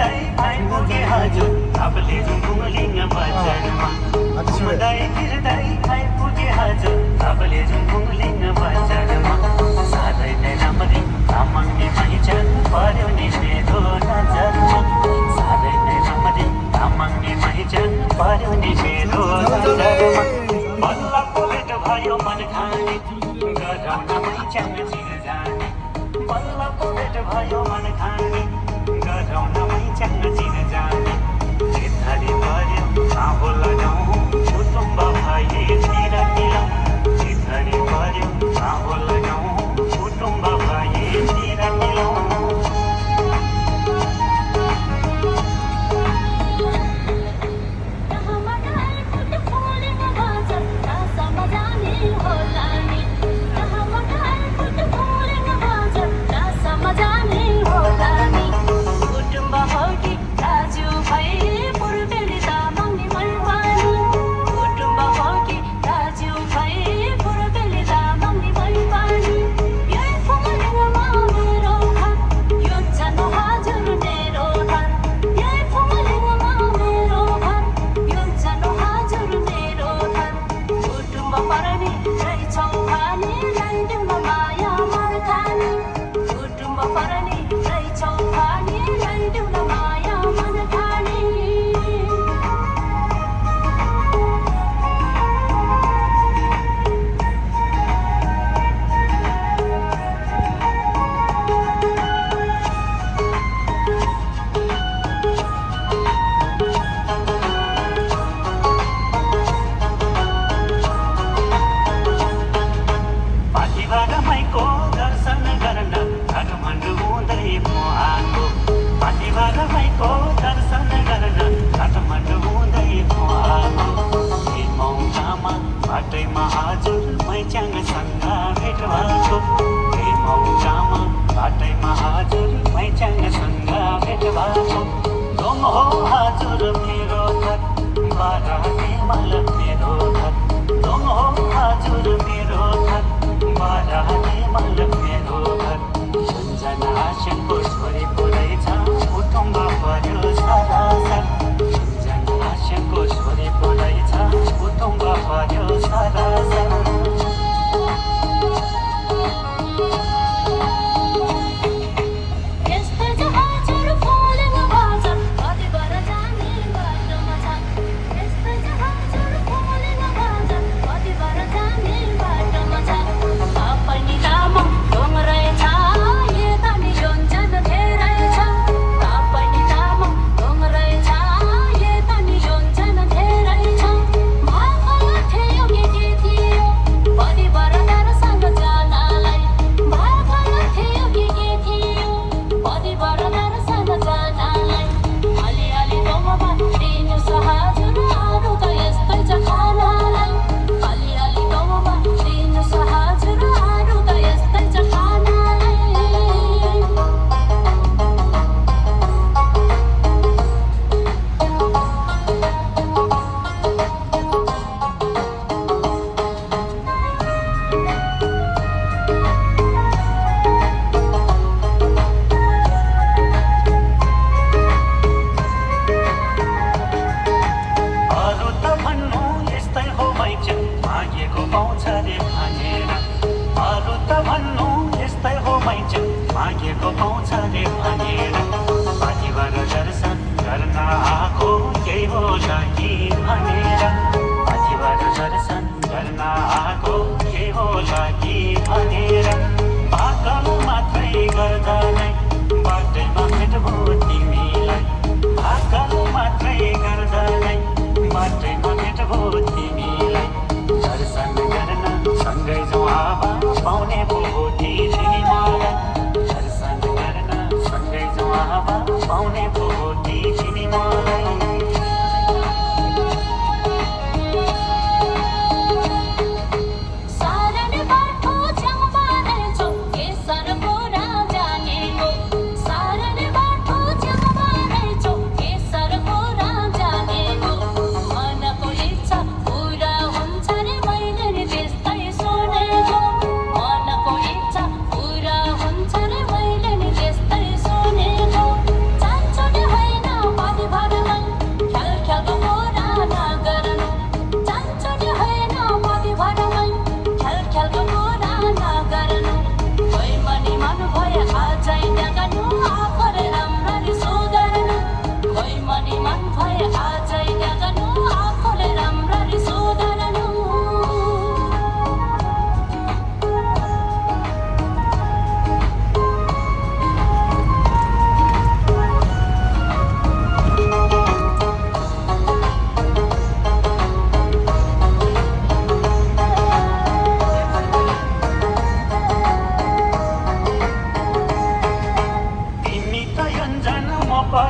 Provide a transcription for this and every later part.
फिर्दै आइपुगे हजुर ताप्लेजुङ लिङ बजारमा घुम्दै फिर्दै आइपुगे हजुर ताप्लेजुङ लिङ बजारमा साधै नै राम्ररी तामाङले पहिचान पर्यो नि मेरो नजरमा साधै नै राम्ररी तामाङले पहिचान पर्यो नि मेरो नजरमा बल्ल भेट भयो मन खाने गराउन पहिचान चिर जाने बल्ल भेट भयो मन खाने गराउन पहिचान चिर जाने चितहरी पर्यो आँबो लगाउँ कुटुम्ब भए तिर मिलाउँ चितहरी पर्यो आँबो लगाउँ कुटुम्ब भए तिर मिलाउँ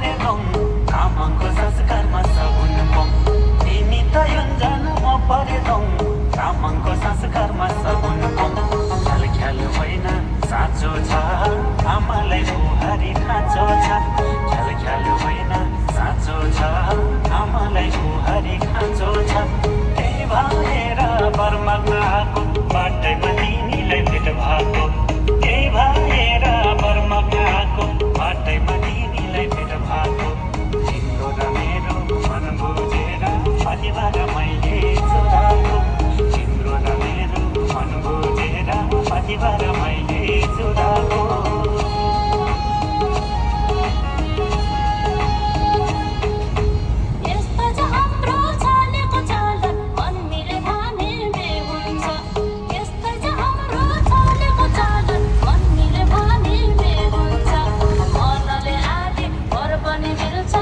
परेलौं तामाङको संस्कारमा सगुन पौं तिमी त योन्जन म परेलौं तामाङको संस्कारमा सगुन पौं ख्याल ख्याल होइन साँचो छ आमालाई बुहारी खाँचो छ ख्याल ख्याल होइन साँचो छ आमालाई बुहारी खाँचो छ त्यही भएर वर माग्न आएको बाटैमा तिमीलाई भेट भएको त्यही भएर वर माग्न आएको बाटैमा तिमीलाई भेट भएको तिम्रो र मेरो मन बुझेर परिवार मैले चुराएको तिम्रो र मेरो मन बुझेर परिवार मैले चुराएको It's